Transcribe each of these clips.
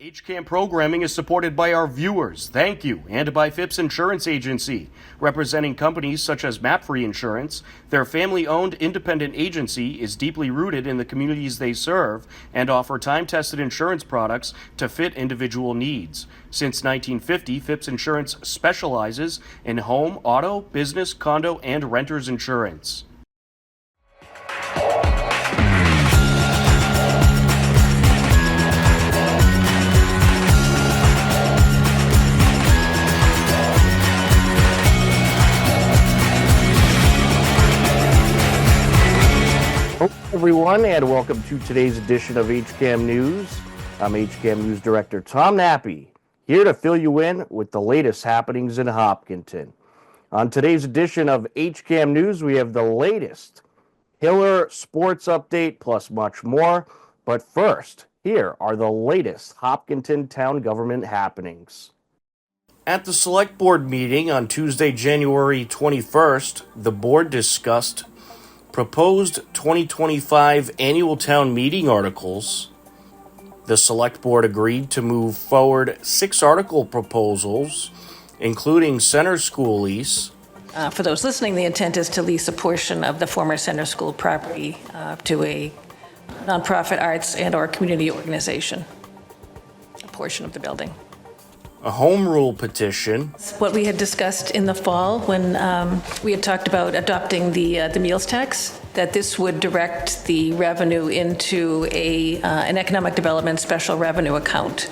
HCAM programming is supported by our viewers, thank you, and by Phipps Insurance Agency, representing companies such as MapFree Insurance. Their family-owned independent agency is deeply rooted in the communities they serve and offer time-tested insurance products to fit individual needs. Since 1950, Phipps Insurance specializes in home, auto, business, condo, and renters insurance. Hello, everyone, and welcome to today's edition of HCAM News. I'm HCAM News Director Tom Nappy, here to fill you in with the latest happenings in Hopkinton. On today's edition of HCAM News, we have the latest Hiller sports update plus much more. But first, here are the latest Hopkinton town government happenings. At the Select Board meeting on Tuesday, January 21st, the board discussed proposed 2025 annual town meeting articles. The Select Board agreed to move forward 6 article proposals, including Center School lease. For those listening, the intent is to lease a portion of the former Center School property to a nonprofit arts and or community organization, a portion of the building. A home rule petition. What we had discussed in the fall when we had talked about adopting the meals tax, that this would direct the revenue into an economic development special revenue account.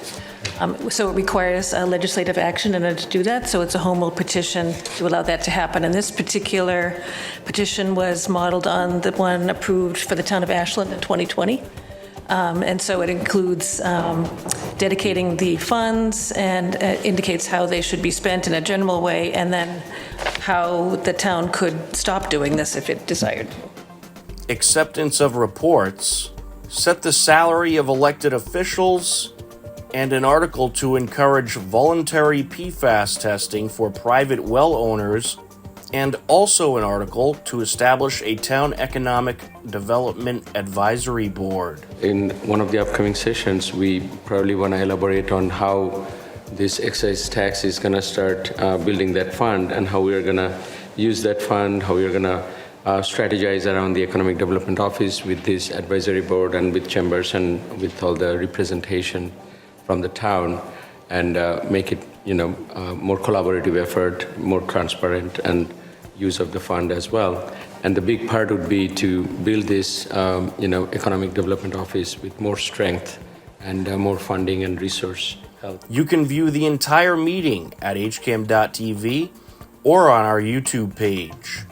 So it requires legislative action in order to do that. So it's a home rule petition to allow that to happen. And this particular petition was modeled on the one approved for the town of Ashland in 2020. And so it includes dedicating the funds and indicates how they should be spent in a general way, and then how the town could stop doing this if it desired. Acceptance of reports, set the salary of elected officials, and an article to encourage voluntary PFAS testing for private well owners, and also an article to establish a town economic development advisory board. In one of the upcoming sessions, we probably want to elaborate on how this excise tax is going to start building that fund, and how we are going to use that fund, how we are going to strategize around the Economic Development Office with this advisory board and with chambers and with all the representation from the town, and make it, more collaborative effort, more transparent, and use of the fund as well. And the big part would be to build this, Economic Development Office with more strength and more funding and resource help. You can view the entire meeting at hcam.tv or on our YouTube page.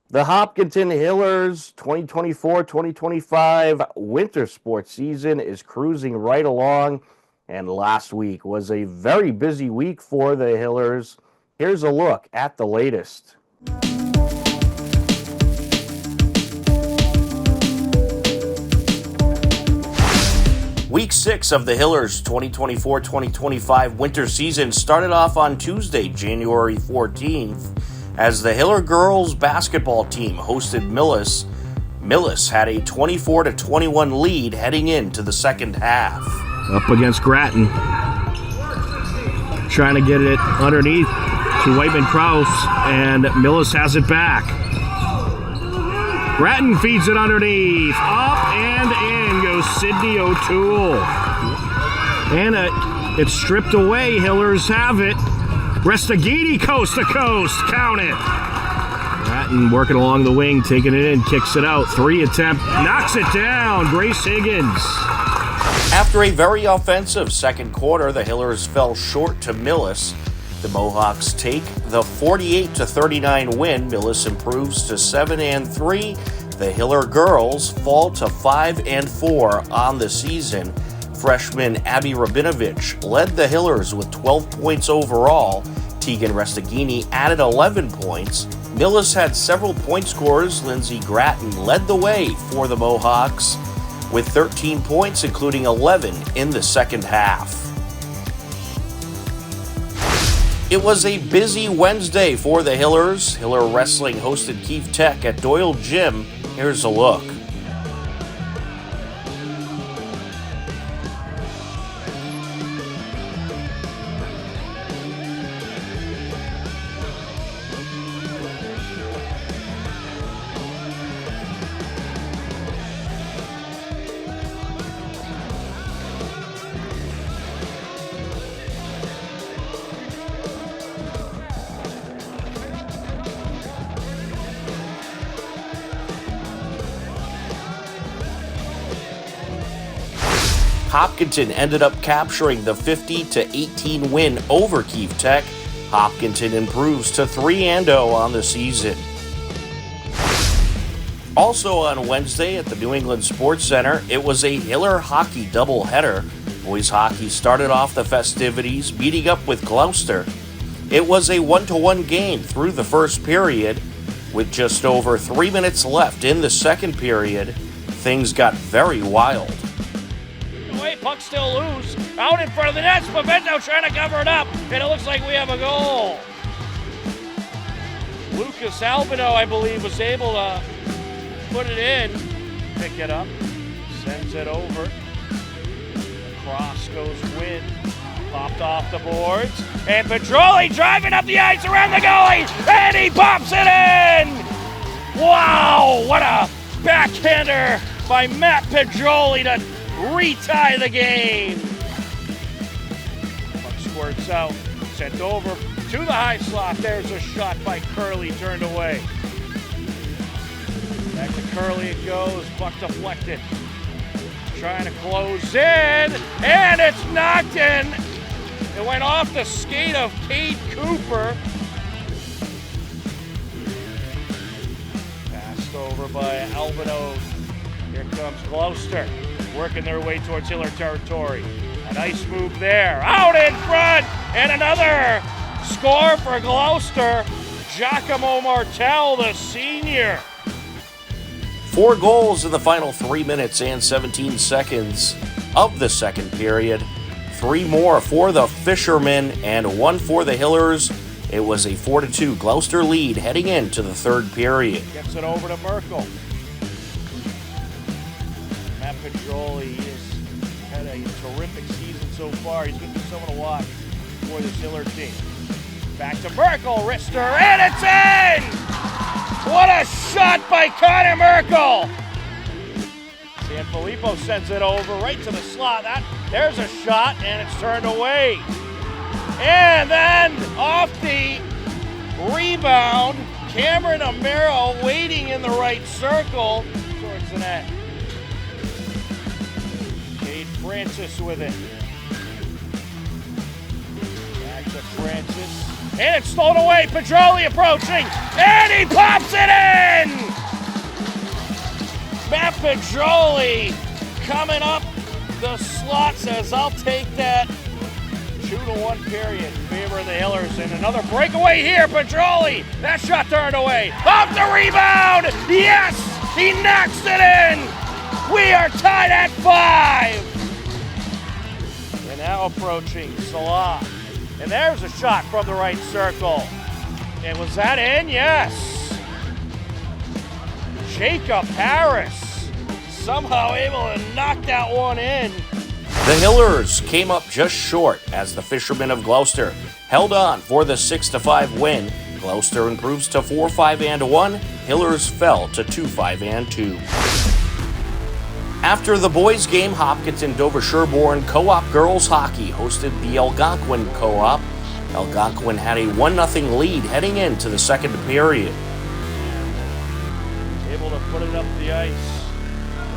The Hopkinton Hillers 2024-2025 winter sports season is cruising right along, and last week was a very busy week for the Hillers. Here's a look at the latest. Week 6 of the Hillers 2024-2025 winter season started off on Tuesday, January 14th, as the Hiller girls basketball team hosted Millis. Millis had a 24-21 lead heading into the second half. Up against Grattan. Trying to get it underneath to Whiteman Kraus, and Millis has it back. Grattan feeds it underneath. Up and in goes Sidney O'Toole. And it's stripped away. Hillers have it. Restagini coast to coast. Count it. Grattan working along the wing, taking it in, kicks it out. 3 attempt, knocks it down. Grace Higgins. After a very offensive second quarter, the Hillers fell short to Millis. The Mohawks take the 48-39 win. Millis improves to 7-3. The Hiller girls fall to 5-4 on the season. Freshman Abby Rabinovich led the Hillers with 12 points overall. Tegan Restagini added 11 points. Millis had several point scorers. Lindsey Grattan led the way for the Mohawks with 13 points, including 11 in the second half. It was a busy Wednesday for the Hillers. Hiller Wrestling hosted Keefe Tech at Doyle Gym. Here's a look. Hopkinton ended up capturing the 50-18 win over Keefe Tech. Hopkinton improves to 3-0 on the season. Also on Wednesday at the New England Sports Center, it was a Hiller hockey doubleheader. Boys hockey started off the festivities, meeting up with Gloucester. It was a 1-1 game through the first period. With just over 3 minutes left in the second period, things got very wild. Puck still loose. Out in front of the net. Spavento trying to cover it up. And it looks like we have a goal. Lucas Albino, I believe, was able to put it in. Pick it up. Sends it over. Cross goes Wynn. Popped off the boards. And Pedroli driving up the ice around the goalie. And he pops it in. Wow. What a backhander by Matt Pedroli to retie the game. Puck squirts out, sent over to the high slot. There's a shot by Curley, turned away. Back to Curley it goes, puck deflected. Trying to close in, and it's knocked in. It went off the skate of Cade Cooper. Passed over by Albino. Here comes Gloucester. Working their way towards Hiller territory. A nice move there. Out in front! And another score for Gloucester. Giacomo Martel, the senior. 4 goals in the final 3 minutes and 17 seconds of the second period. 3 more for the Fishermen and 1 for the Hillers. It was a 4-2 Gloucester lead heading into the third period. Gets it over to Merkel. Matt Pedroli has had a terrific season so far. He's going to be someone to watch for this Hiller team. Back to Merkel, wrister, and it's in! What a shot by Connor Merkel! Sanfilippo sends it over right to the slot. There's a shot, and it's turned away. And then off the rebound, Cameron Amaro waiting in the right circle towards the net. Cade Francis with it. Back to Francis. And it's stolen away. Pedroli approaching. And he pops it in! Matt Pedroli coming up the slot says, I'll take that. 2-1 period in favor of the Hillers. And another breakaway here. Pedroli. That shot turned away. Off the rebound. Yes! He knocks it in. We are tied at 5. And now approaching Salah. And there's a shot from the right circle. And was that in? Yes. Jacob Harris somehow able to knock that one in. The Hillers came up just short as the Fishermen of Gloucester held on for the 6-5 win. Gloucester improves to 4-5-1. Hillers fell to 2-5-2. After the boys' game, Hopkinton Dover Sherborne Co-op Girls Hockey hosted the Algonquin Co-op. Algonquin had a 1-0 lead heading into the second period. Able to put it up the ice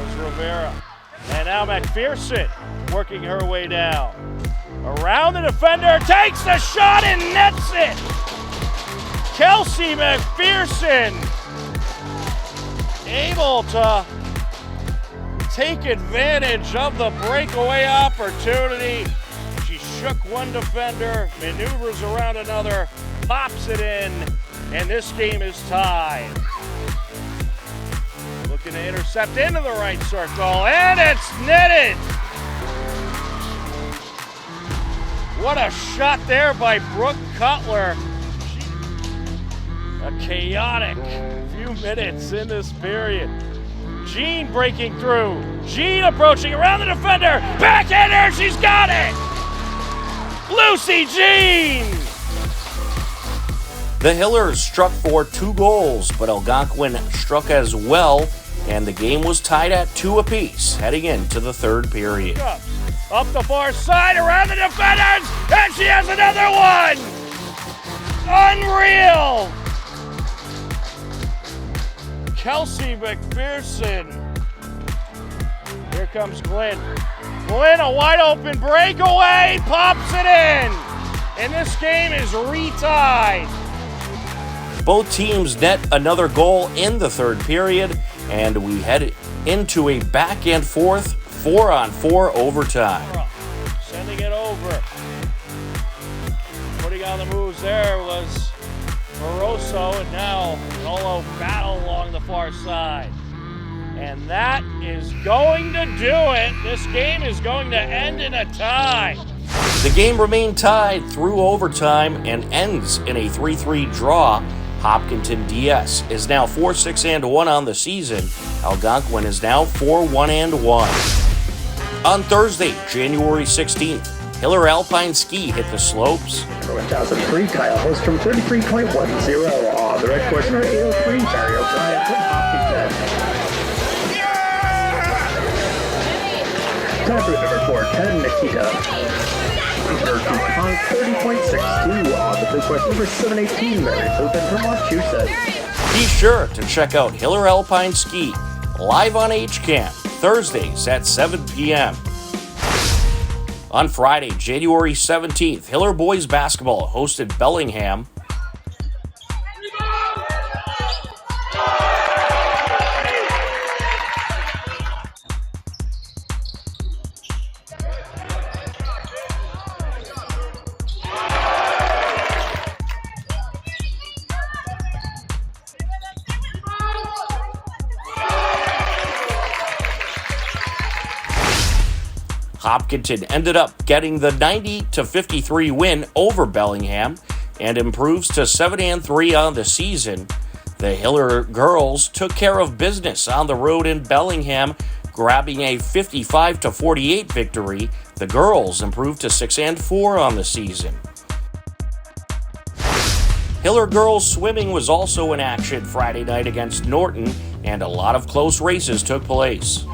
was Rivera. And now McPherson working her way down. Around the defender, takes the shot and nets it! Kelsey McPherson able to take advantage of the breakaway opportunity. She shook one defender, maneuvers around another, pops it in, and this game is tied. Looking to intercept into the right circle, and it's netted! What a shot there by Brooke Cutler. A chaotic few minutes in this period. Jean breaking through. Jean approaching around the defender. Backhander, she's got it! Lucy Jean! The Hillers struck for 2 goals, but Algonquin struck as well, and the game was tied at 2 apiece heading into the third period. Up the far side, around the defenders, and she has another one! Unreal! Kelsey McPherson. Here comes Glenn. Glenn, a wide open breakaway, pops it in! And this game is retied. Both teams net another goal in the third period, and we head into a back and forth 4-on-4 overtime. Sending it over. Putting on the moves there was Moroso, and now Nolo battle along the far side. And that is going to do it. This game is going to end in a tie. The game remained tied through overtime and ends in a 3-3 draw. Hopkinton DS is now 4-6-1 on the season. Algonquin is now 4-1-1. On Thursday, January 16th, Hiller Alpine Ski hit the slopes. Number 1003, Kyle Host from 33.10 on the red course, number 803, Barry O'Brien from Hopkinton. Time for number 410, Nikita. Number 2, Kong 30.62 on the blue course, number 718, Mary Poopin from Wachusett. Be sure to check out Hiller Alpine Ski live on HCAM Thursdays at 7 p.m. On Friday, January 17th, Hiller Boys Basketball hosted Bellingham. Hopkinton ended up getting the 90-53 win over Bellingham and improves to 7-3 on the season. The Hiller girls took care of business on the road in Bellingham, grabbing a 55-48 victory. The girls improved to 6-4 on the season. Hiller girls swimming was also in action Friday night against Norton, and a lot of close races took place.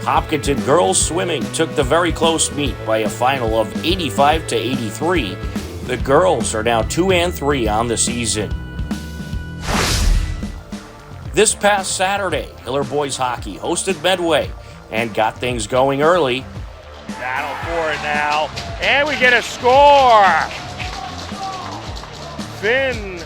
Hopkinton girls swimming took the very close meet by a final of 85-83. The girls are now 2-3 on the season. This past Saturday, Hiller Boys Hockey hosted Medway and got things going early. Battle for it now, and we get a score! Finn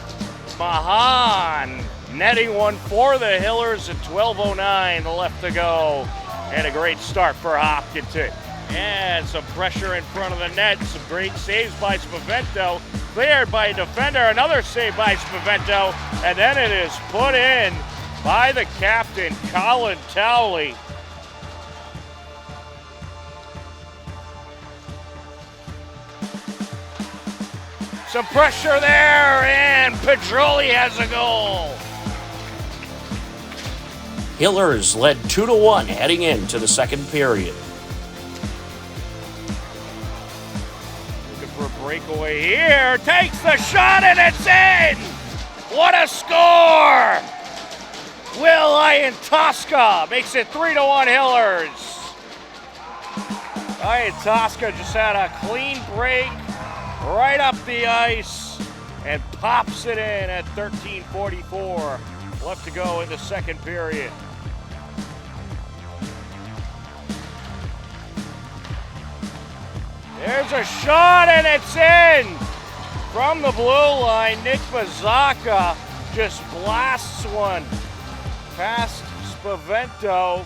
Mahan netting one for the Hillers at 12:09 left to go. And a great start for Hopkinton. And some pressure in front of the net. Some great saves by Spavento. Cleared by a defender. Another save by Spavento. And then it is put in by the captain, Colin Towley. Some pressure there, and Pedroli has a goal. Hillers led 2-1 heading into the second period. Looking for a breakaway here. Takes the shot and it's in! What a score! Will Ian-Tosca makes it 3-1 Hillers. Ian-Tosca just had a clean break right up the ice and pops it in at 13:44 left to go in the second period. There's a shot and it's in! From the blue line, Nick Bazaka just blasts one past Spavento,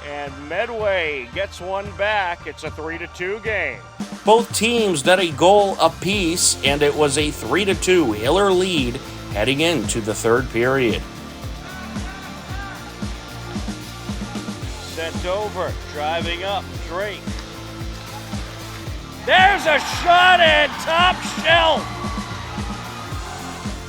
and Medway gets one back. It's a 3-2 game. Both teams net a goal apiece, and it was a 3-2 Hiller lead heading into the third period. Sent over, driving up, Drake. There's a shot and top shelf.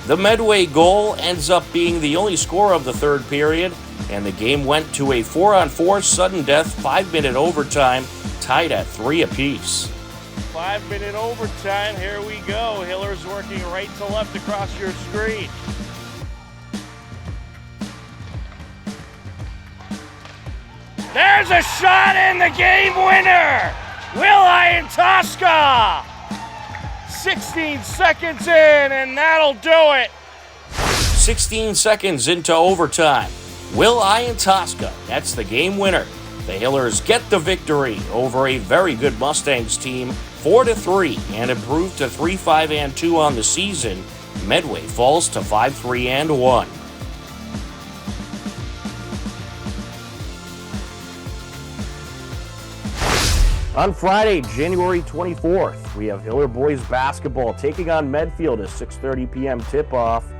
The Medway goal ends up being the only score of the third period, and the game went to a 4-on-4 sudden death 5-minute overtime, tied at 3 apiece. 5-minute overtime, here we go. Hiller's working right to left across your screen. There's a shot and the game winner! Will Iantosca! 16 seconds in, and that'll do it. 16 seconds into overtime. Will Iantosca, that's the game winner. The Hillers get the victory over a very good Mustangs team, 4-3, and improve to 3-5-2 on the season. Medway falls to 5-3-1. On Friday, January 24th, we have Hiller boys basketball taking on Medfield at 6:30 p.m. tip-off.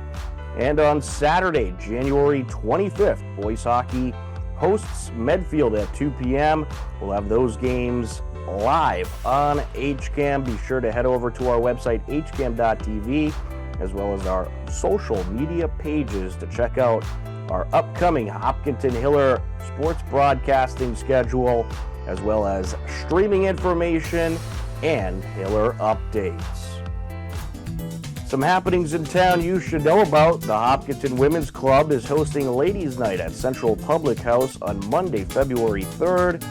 And on Saturday, January 25th, boys hockey hosts Medfield at 2 p.m. We'll have those games live on HCAM. Be sure to head over to our website, hcam.tv, as well as our social media pages to check out our upcoming Hopkinton Hiller sports broadcasting schedule, as well as streaming information and Hiller updates. Some happenings in town you should know about. The Hopkinton Women's Club is hosting Ladies' Night at Central Public House on Monday, February 3rd.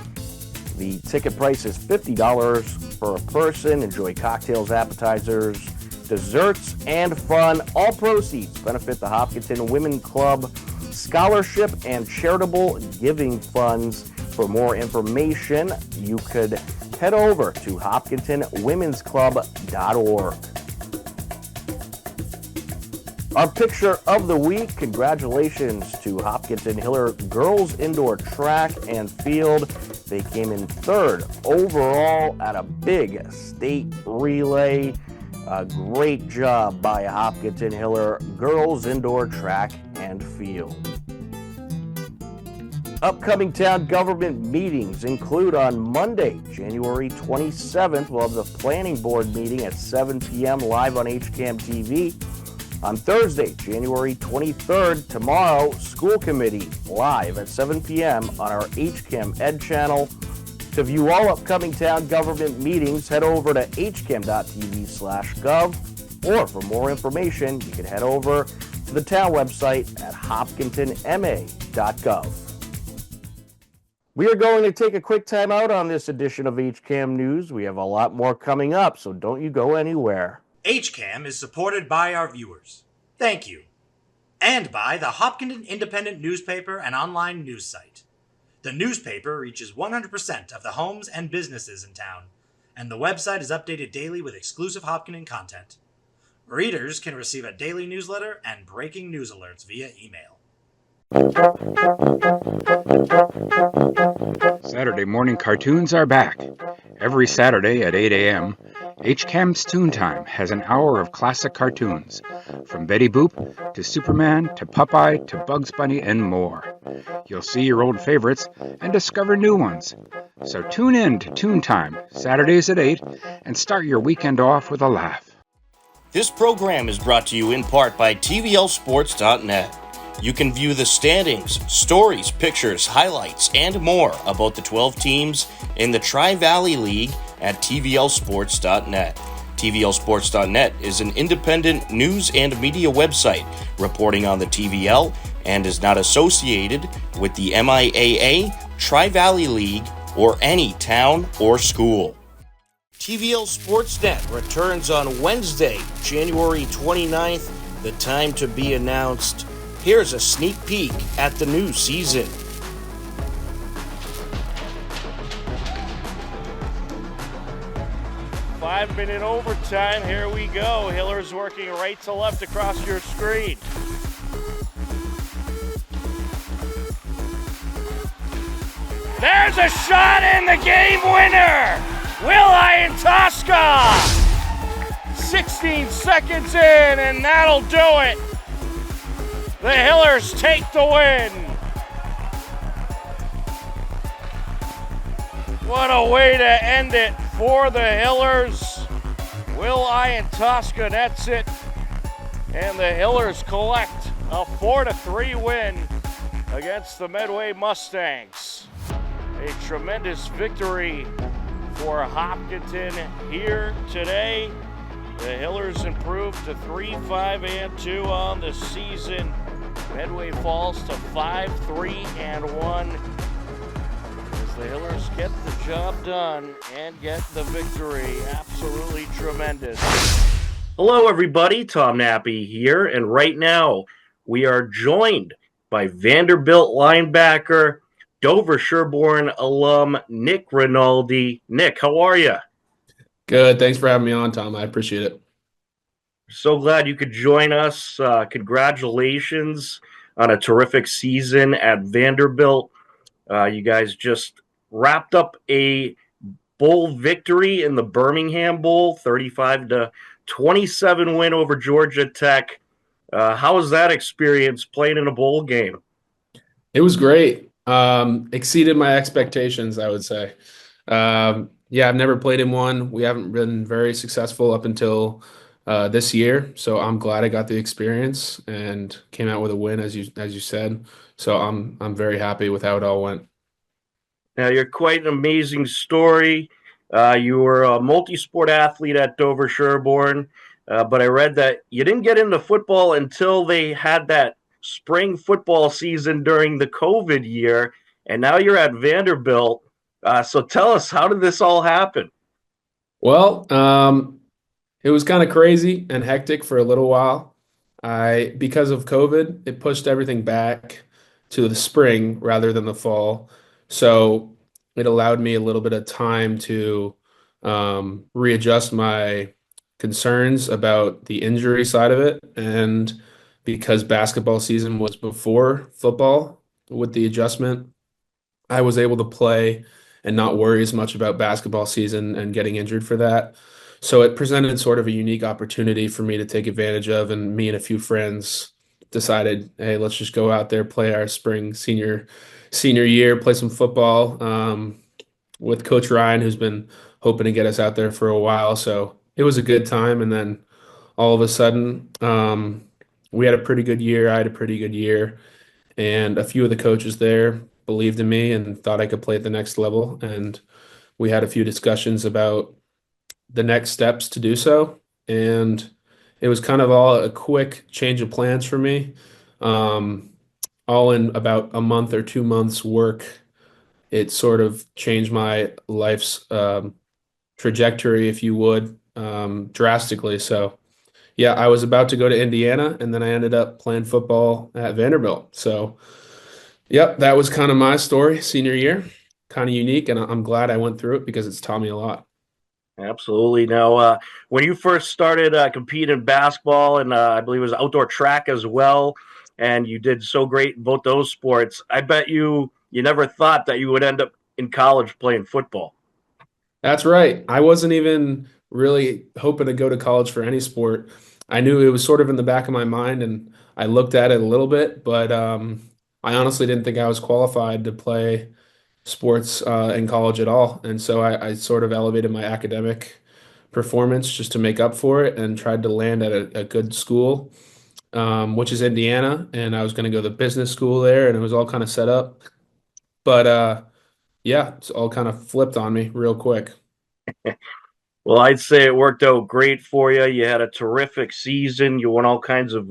The ticket price is $50 per person. Enjoy cocktails, appetizers, desserts, and fun. All proceeds benefit the Hopkinton Women's Club scholarship and charitable giving funds. For more information, you could head over to hopkintonwomensclub.org. Our picture of the week, congratulations to Hopkinton Hiller girls indoor track and field. They came in third overall at a big state relay. A great job by Hopkinton Hiller girls indoor track and field. Upcoming town government meetings include on Monday, January 27th, we'll have the planning board meeting at 7 p.m. live on HCAM TV. On Thursday, January 23rd, tomorrow, school committee live at 7 p.m. on our HCAM Ed channel. To view all upcoming town government meetings, head over to hcam.tv/gov, or for more information, you can head over to the town website at hopkintonma.gov. We are going to take a quick time out on this edition of HCAM News. We have a lot more coming up, so don't you go anywhere. HCAM is supported by our viewers. Thank you. And by the Hopkinton Independent newspaper and online news site. The newspaper reaches 100% of the homes and businesses in town, and the website is updated daily with exclusive Hopkinton content. Readers can receive a daily newsletter and breaking news alerts via email. Saturday morning cartoons are back. Every Saturday at 8 a.m., HCAM's Toon Time has an hour of classic cartoons, from Betty Boop to Superman to Popeye to Bugs Bunny and more. You'll see your old favorites and discover new ones. So tune in to Toon Time, Saturdays at 8, and start your weekend off with a laugh. This program is brought to you in part by TVLSports.net. You can view the standings, stories, pictures, highlights, and more about the 12 teams in the Tri-Valley League at TVLSports.net. TVLSports.net is an independent news and media website reporting on the TVL and is not associated with the MIAA, Tri-Valley League, or any town or school. TVL Sportsnet returns on Wednesday, January 29th, the time to be announced. Here's a sneak peek at the new season. 5-minute overtime. Here we go. Hillers working right to left across your screen. There's a shot in, the game winner. Will Iantosca. 16 seconds in, and that'll do it. The Hillers take the win. What a way to end it for the Hillers. Will Iantosca nets it, and the Hillers collect a 4-3 win against the Medway Mustangs. A tremendous victory for Hopkinton here today. The Hillers improved to 3-5-2 on the season. Medway falls to 5-3-1 as the Hillers get the job done and get the victory. Absolutely tremendous. Hello, everybody. Tom Nappy here, and right now we are joined by Vanderbilt linebacker, Dover Sherborne alum, Nick Rinaldi. Nick, how are you? Good. Thanks for having me on, Tom. I appreciate it. So glad you could join us. Congratulations on a terrific season at Vanderbilt. You guys just wrapped up a bowl victory in the Birmingham Bowl, 35-27 win over Georgia Tech. How was that experience playing in a bowl game? It was great. Exceeded my expectations, I would say. Yeah, I've never played in one. We haven't been very successful up until this year, so I'm glad I got the experience and came out with a win, as you said. So I'm very happy with how it all went. Now, you're quite an amazing story. You were a multi-sport athlete at Dover Sherborne, but I read that you didn't get into football until they had that spring football season during the COVID year, and now you're at Vanderbilt. So tell us, how did this all happen? Well, it was kind of crazy and hectic for a little while. Because of COVID, it pushed everything back to the spring rather than the fall. So it allowed me a little bit of time to readjust my concerns about the injury side of it. And because basketball season was before football, with the adjustment, I was able to play and not worry as much about basketball season and getting injured for that. So it presented sort of a unique opportunity for me to take advantage of, and me and a few friends decided, hey, let's just go out there, play our spring senior year, play some football with Coach Ryan, who's been hoping to get us out there for a while. So it was a good time. And then all of a sudden, we had a pretty good year. I had a pretty good year. And a few of the coaches there believed in me and thought I could play at the next level. And we had a few discussions about the next steps to do so. And it was kind of all a quick change of plans for me. All in about a month or 2 months work, it sort of changed my life's trajectory, if you would, drastically. So yeah, I was about to go to Indiana, and then I ended up playing football at Vanderbilt. So yep, that was kind of my story senior year. Kind of unique, and I'm glad I went through it because it's taught me a lot. Absolutely. Now, when you first started competing in basketball, and I believe it was outdoor track as well, and you did so great in both those sports, I bet you never thought that you would end up in college playing football. That's right. I wasn't even really hoping to go to college for any sport. I knew it was sort of in the back of my mind, and I looked at it a little bit, but I honestly didn't think I was qualified to play sports in college at all. And so I sort of elevated my academic performance just to make up for it and tried to land at a good school, which is Indiana. And I was going to go to the business school there, and it was all kind of set up. But yeah, it's all kind of flipped on me real quick. Well, I'd say it worked out great for you. You had a terrific season. You won all kinds of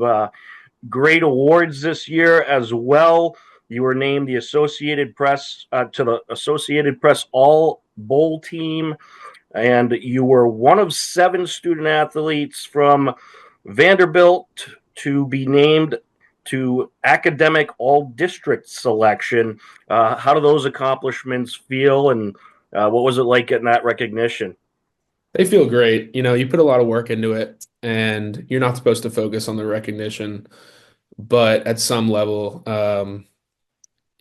great awards this year as well. You were named the Associated Press to the Associated Press All Bowl team, and you were one of 7 student athletes from Vanderbilt to be named to academic all-district selection. How do those accomplishments feel, and what was it like getting that recognition? They feel great. You put a lot of work into it, and you're not supposed to focus on the recognition, but at some level,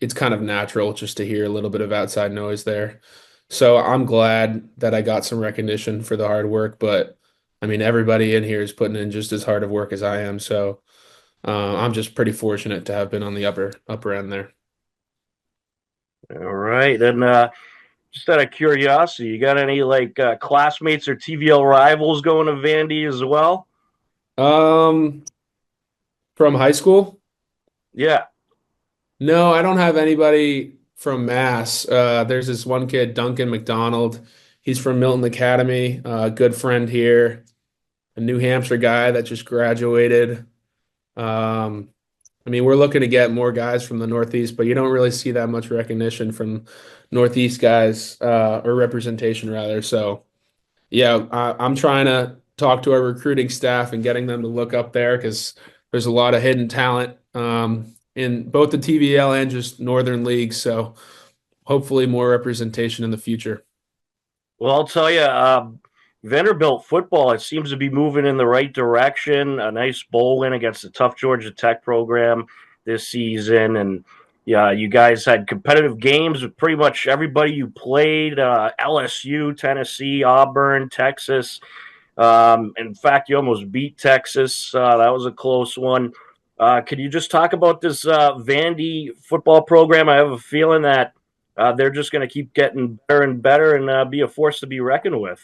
it's kind of natural just to hear a little bit of outside noise there. So I'm glad that I got some recognition for the hard work, but I mean, everybody in here is putting in just as hard of work as I am. So I'm just pretty fortunate to have been on the upper end there. All right. And just out of curiosity, you got any classmates or TVL rivals going to Vandy as well? Um, from high school? Yeah. No, I don't have anybody from Mass. There's this one kid, Duncan McDonald. He's from Milton Academy, a good friend here, a New Hampshire guy that just graduated. Um, I mean, we're looking to get more guys from the Northeast, but you don't really see that much recognition from Northeast guys, or representation rather. So, yeah, I'm trying to talk to our recruiting staff and getting them to look up there because there's a lot of hidden talent in both the TVL and just Northern leagues. So, hopefully, more representation in the future. Well, I'll tell you, Vanderbilt football, it seems to be moving in the right direction. A nice bowl win against the tough Georgia Tech program this season. And yeah, you guys had competitive games with pretty much everybody you played, LSU, Tennessee, Auburn, Texas. In fact, you almost beat Texas. That was a close one. Could you just talk about this Vandy football program? I have a feeling that they're just going to keep getting better and better and be a force to be reckoned with.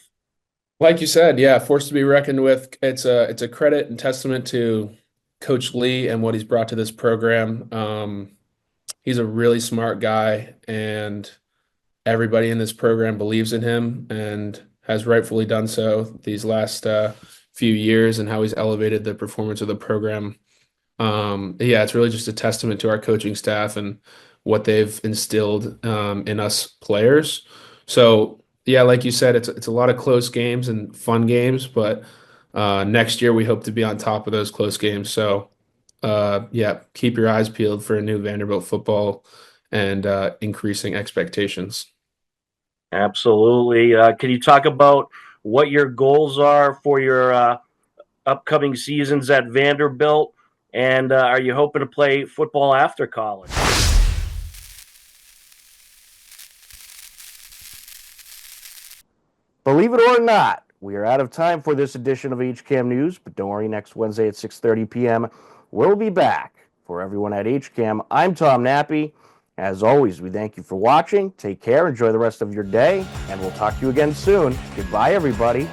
Like you said, yeah, forced to be reckoned with. It's a credit and testament to Coach Lee and what he's brought to this program. He's a really smart guy, and everybody in this program believes in him and has rightfully done so these last few years, and how he's elevated the performance of the program. Yeah, it's really just a testament to our coaching staff and what they've instilled in us players. So yeah, like you said, it's a lot of close games and fun games, but next year we hope to be on top of those close games. So yeah, keep your eyes peeled for a new Vanderbilt football and increasing expectations. Absolutely. Can you talk about what your goals are for your upcoming seasons at Vanderbilt? And are you hoping to play football after college? Believe it or not, we are out of time for this edition of HCAM News, but don't worry, next Wednesday at 6:30 p.m., we'll be back. For everyone at HCAM, I'm Tom Nappy. As always, we thank you for watching. Take care, enjoy the rest of your day, and we'll talk to you again soon. Goodbye, everybody.